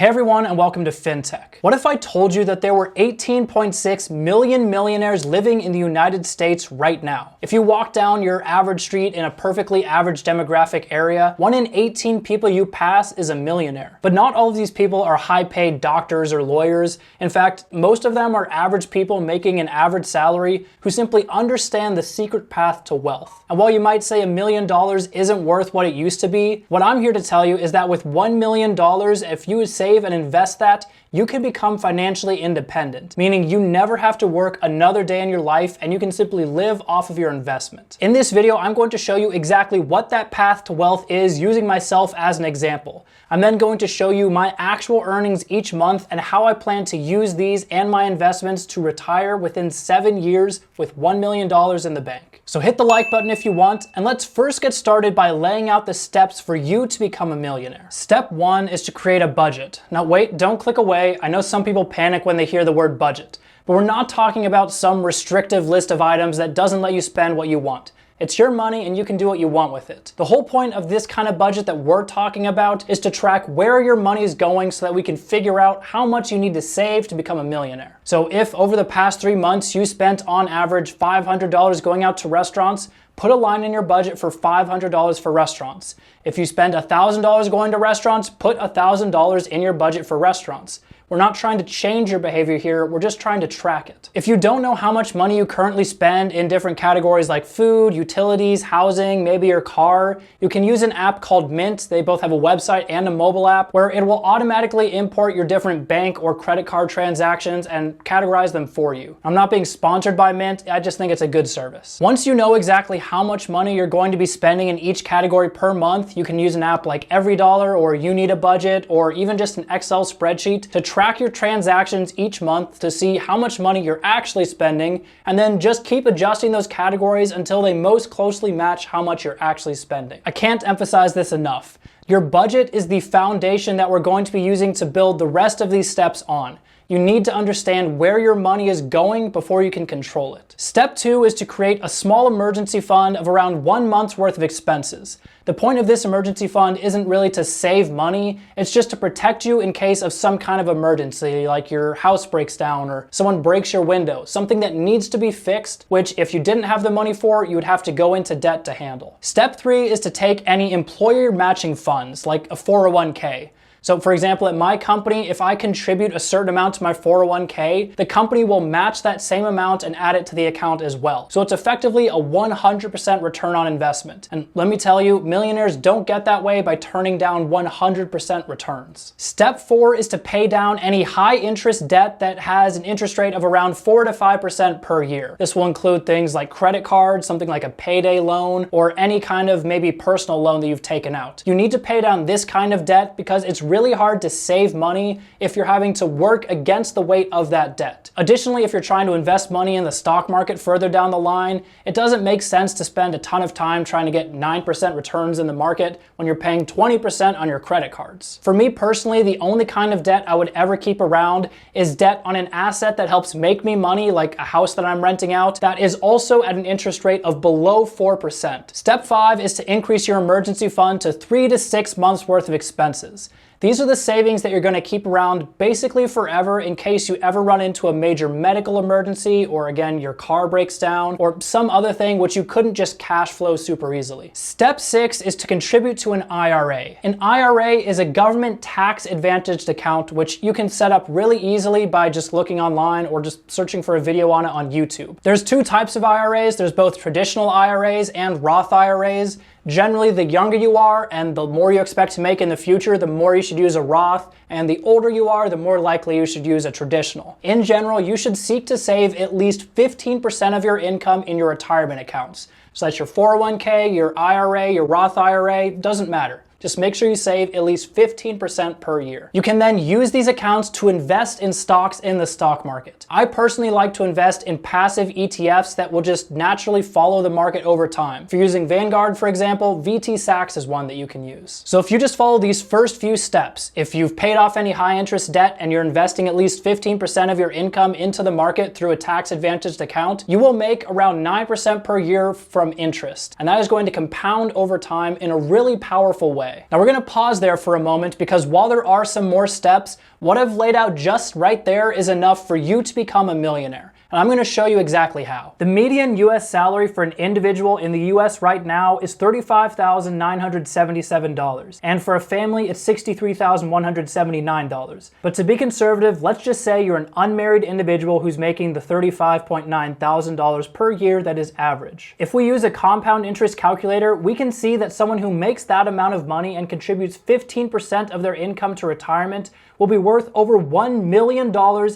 Hey everyone, and welcome to FinTech. What if I told you that there were 18.6 million millionaires living in the United States right now? If you walk down your average street in a perfectly average demographic area, 1 in 18 people you pass is a millionaire. But not all of these people are high-paid doctors or lawyers. In fact, most of them are average people making an average salary who simply understand the secret path to wealth. And while you might say $1 million isn't worth what it used to be, what I'm here to tell you is that with $1 million, if you would save and invest that, you can become financially independent, meaning you never have to work another day in your life and you can simply live off of your investment. In this video, I'm going to show you exactly what that path to wealth is using myself as an example. I'm then going to show you my actual earnings each month and how I plan to use these and my investments to retire within 7 years with $1 million in the bank. So hit the like button if you want, and let's first get started by laying out the steps for you to become a millionaire. Step 1 is to create a budget. Now wait, don't click away. I know some people panic when they hear the word budget, but we're not talking about some restrictive list of items that doesn't let you spend what you want. It's your money and you can do what you want with it. The whole point of this kind of budget that we're talking about is to track where your money is going so that we can figure out how much you need to save to become a millionaire. So if over the past 3 months you spent on average $500 going out to restaurants, put a line in your budget for $500 for restaurants. If you spend $1,000 going to restaurants, put $1,000 in your budget for restaurants. We're not trying to change your behavior here, we're just trying to track it. If you don't know how much money you currently spend in different categories like food, utilities, housing, maybe your car, you can use an app called Mint. They both have a website and a mobile app where it will automatically import your different bank or credit card transactions and categorize them for you. I'm not being sponsored by Mint, I just think it's a good service. Once you know exactly how much money you're going to be spending in each category per month, you can use an app like EveryDollar or You Need a Budget or even just an Excel spreadsheet to track your transactions each month to see how much money you're actually spending, and then just keep adjusting those categories until they most closely match how much you're actually spending. I can't emphasize this enough. Your budget is the foundation that we're going to be using to build the rest of these steps on. You need to understand where your money is going before you can control it. Step 2 is to create a small emergency fund of around 1 month's worth of expenses. The point of this emergency fund isn't really to save money, it's just to protect you in case of some kind of emergency, like your house breaks down or someone breaks your window, something that needs to be fixed, which if you didn't have the money for, you would have to go into debt to handle. Step 3 is to take any employer matching funds, like a 401k. So for example, at my company, if I contribute a certain amount to my 401k, the company will match that same amount and add it to the account as well. So it's effectively a 100% return on investment. And let me tell you, millionaires don't get that way by turning down 100% returns. Step 4 is to pay down any high interest debt that has an interest rate of around 4 to 5% per year. This will include things like credit cards, something like a payday loan, or any kind of maybe personal loan that you've taken out. You need to pay down this kind of debt because it's really hard to save money if you're having to work against the weight of that debt. Additionally, if you're trying to invest money in the stock market further down the line, it doesn't make sense to spend a ton of time trying to get 9% returns in the market when you're paying 20% on your credit cards. For me personally, the only kind of debt I would ever keep around is debt on an asset that helps make me money, like a house that I'm renting out, that is also at an interest rate of below 4%. Step 5 is to increase your emergency fund to 3 to 6 months worth of expenses. These are the savings that you're going to keep around basically forever in case you ever run into a major medical emergency, or again, your car breaks down, or some other thing which you couldn't just cash flow super easily. Step 6 is to contribute to an IRA. An IRA is a government tax advantaged account which you can set up really easily by just looking online or just searching for a video on it on YouTube. There's 2 types of IRAs. There's both traditional IRAs and Roth IRAs. Generally, the younger you are and the more you expect to make in the future, the more you should use a Roth, and the older you are, the more likely you should use a traditional. In general, you should seek to save at least 15% of your income in your retirement accounts. So that's your 401k, your IRA, your Roth IRA, doesn't matter. Just make sure you save at least 15% per year. You can then use these accounts to invest in stocks in the stock market. I personally like to invest in passive ETFs that will just naturally follow the market over time. If you're using Vanguard, for example, VT Sachs is one that you can use. So if you just follow these first few steps, if you've paid off any high interest debt and you're investing at least 15% of your income into the market through a tax advantaged account, you will make around 9% per year from interest. And that is going to compound over time in a really powerful way. way. Now we're gonna pause there for a moment because while there are some more steps, what I've laid out just right there is enough for you to become a millionaire. And I'm gonna show you exactly how. The median US salary for an individual in the US right now is $35,977. And for a family, it's $63,179. But to be conservative, let's just say you're an unmarried individual who's making the $35.9 thousand per year that is average. If we use a compound interest calculator, we can see that someone who makes that amount of money and contributes 15% of their income to retirement will be worth over $1 million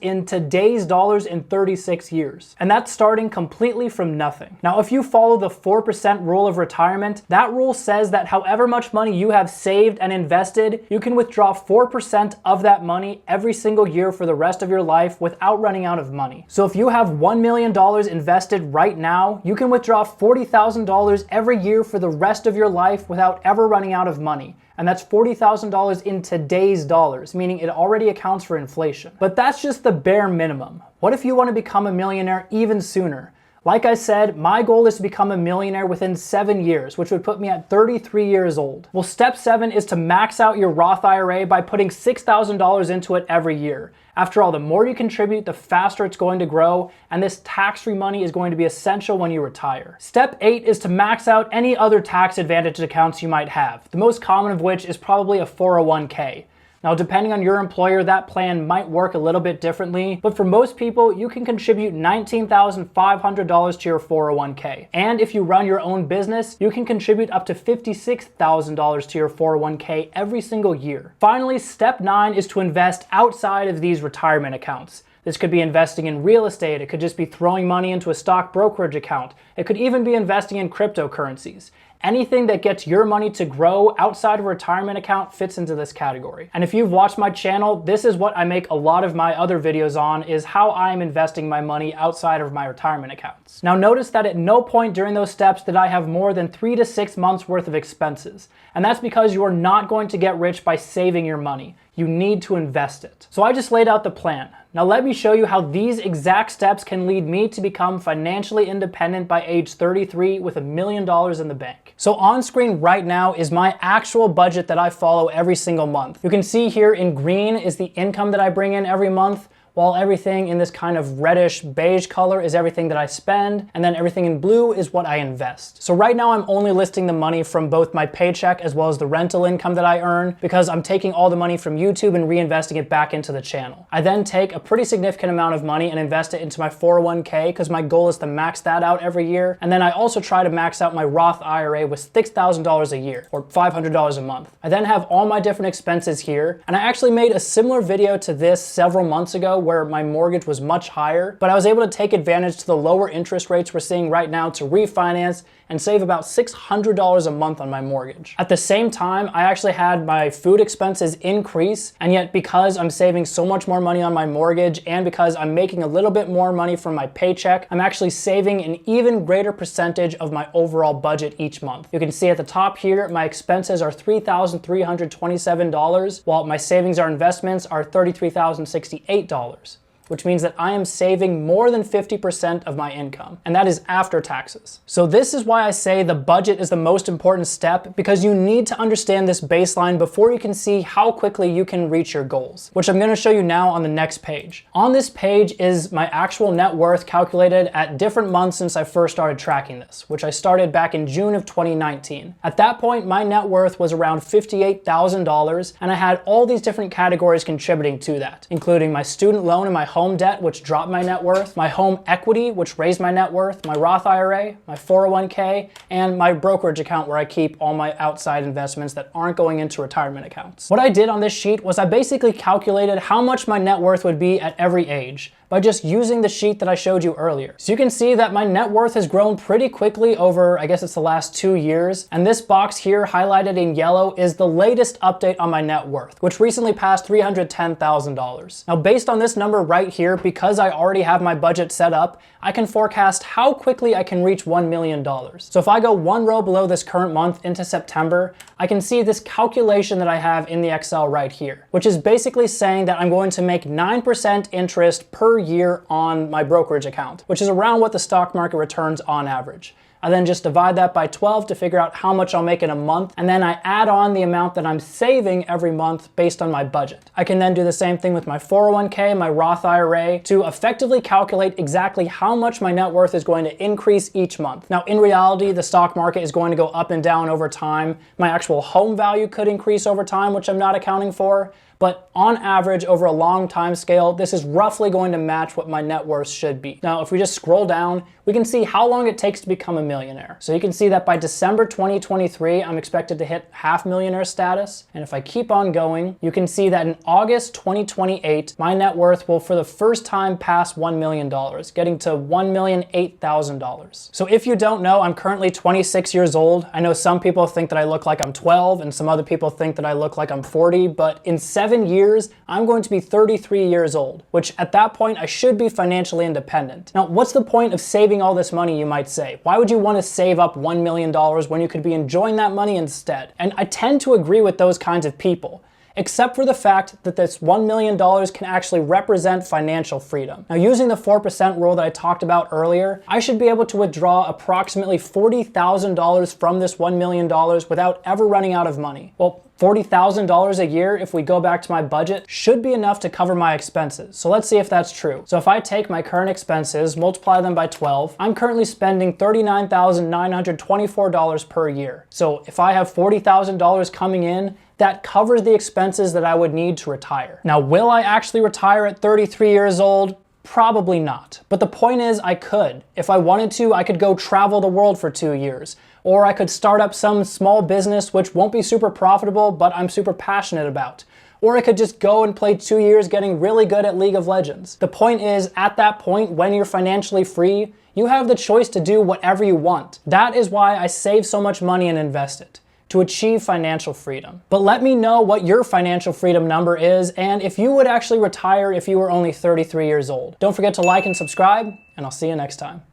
in today's dollars in 36 years. And that's starting completely from nothing. Now, if you follow the 4% rule of retirement, that rule says that however much money you have saved and invested, you can withdraw 4% of that money every single year for the rest of your life without running out of money. So if you have $1 million invested right now, you can withdraw $40,000 every year for the rest of your life without ever running out of money. And that's $40,000 in today's dollars, meaning it already accounts for inflation. But that's just the bare minimum. What if you want to become a millionaire even sooner? Like I said, my goal is to become a millionaire within 7 years, which would put me at 33 years old. Well, step 7 is to max out your Roth IRA by putting $6,000 into it every year. After all, the more you contribute, the faster it's going to grow, and this tax-free money is going to be essential when you retire. Step 8 is to max out any other tax-advantaged accounts you might have, the most common of which is probably a 401k. Now, depending on your employer, that plan might work a little bit differently, but for most people, you can contribute $19,500 to your 401k. And if you run your own business, you can contribute up to $56,000 to your 401k every single year. Finally, step 9 is to invest outside of these retirement accounts. This could be investing in real estate. It could just be throwing money into a stock brokerage account. It could even be investing in cryptocurrencies. Anything that gets your money to grow outside of a retirement account fits into this category. And if you've watched my channel, this is what I make a lot of my other videos on, is how I'm investing my money outside of my retirement accounts. Now notice that at no point during those steps did I have more than 3 to 6 months worth of expenses. And that's because you are not going to get rich by saving your money. You need to invest it. So I just laid out the plan. Now let me show you how these exact steps can lead me to become financially independent by age 33 with $1 million in the bank. So on screen right now is my actual budget that I follow every single month. You can see here in green is the income that I bring in every month, while everything in this kind of reddish beige color is everything that I spend, and then everything in blue is what I invest. So right now I'm only listing the money from both my paycheck as well as the rental income that I earn, because I'm taking all the money from YouTube and reinvesting it back into the channel. I then take a pretty significant amount of money and invest it into my 401k because my goal is to max that out every year. And then I also try to max out my Roth IRA with $6,000 a year, or $500 a month. I then have all my different expenses here, and I actually made a similar video to this several months ago where my mortgage was much higher, but I was able to take advantage to the lower interest rates we're seeing right now to refinance and save about $600 a month on my mortgage. At the same time, I actually had my food expenses increase, and yet because I'm saving so much more money on my mortgage and because I'm making a little bit more money from my paycheck, I'm actually saving an even greater percentage of my overall budget each month. You can see at the top here, my expenses are $3,327, while my savings or investments are $33,068. Which means that I am saving more than 50% of my income, and that is after taxes. So this is why I say the budget is the most important step, because you need to understand this baseline before you can see how quickly you can reach your goals, which I'm gonna show you now on the next page. On this page is my actual net worth calculated at different months since I first started tracking this, which I started back in June of 2019. At that point, my net worth was around $58,000, and I had all these different categories contributing to that, including my student loan and my home debt, which dropped my net worth, my home equity, which raised my net worth, my Roth IRA, my 401k, and my brokerage account where I keep all my outside investments that aren't going into retirement accounts. What I did on this sheet was I basically calculated how much my net worth would be at every age by just using the sheet that I showed you earlier. So you can see that my net worth has grown pretty quickly over, I guess it's the last 2 years. And this box here highlighted in yellow is the latest update on my net worth, which recently passed $310,000. Now, based on this number right here, because I already have my budget set up, I can forecast how quickly I can reach $1 million. So if I go one row below this current month into September, I can see this calculation that I have in the Excel right here, which is basically saying that I'm going to make 9% interest per year on my brokerage account, which is around what the stock market returns on average. I then just divide that by 12 to figure out how much I'll make in a month, and then I add on the amount that I'm saving every month based on my budget. I can then do the same thing with my 401k, my Roth IRA, to effectively calculate exactly how much my net worth is going to increase each month. Now, in reality, the stock market is going to go up and down over time. My actual home value could increase over time, which I'm not accounting for. But on average, over a long time scale, this is roughly going to match what my net worth should be. Now, if we just scroll down, we can see how long it takes to become a millionaire. So you can see that by December 2023, I'm expected to hit half millionaire status. And if I keep on going, you can see that in August 2028, my net worth will for the first time pass $1 million, getting to $1,008,000. So if you don't know, I'm currently 26 years old. I know some people think that I look like I'm 12 and some other people think that I look like I'm 40, but in 7 years, I'm going to be 33 years old, which at that point, I should be financially independent. Now, what's the point of saving all this money, you might say? Why would you want to save up $1 million when you could be enjoying that money instead? And I tend to agree with those kinds of people, except for the fact that this $1 million can actually represent financial freedom. Now, using the 4% rule that I talked about earlier, I should be able to withdraw approximately $40,000 from this $1 million without ever running out of money. Well, $40,000 a year, if we go back to my budget, should be enough to cover my expenses. So let's see if that's true. So if I take my current expenses, multiply them by 12, I'm currently spending $39,924 per year. So if I have $40,000 coming in, that covers the expenses that I would need to retire. Now, will I actually retire at 33 years old? Probably not. But the point is, I could. If I wanted to, I could go travel the world for 2 years. Or I could start up some small business which won't be super profitable, but I'm super passionate about. Or I could just go and play 2 years getting really good at League of Legends. The point is, at that point, when you're financially free, you have the choice to do whatever you want. That is why I save so much money and invest it, to achieve financial freedom. But let me know what your financial freedom number is and if you would actually retire if you were only 33 years old. Don't forget to like and subscribe, and I'll see you next time.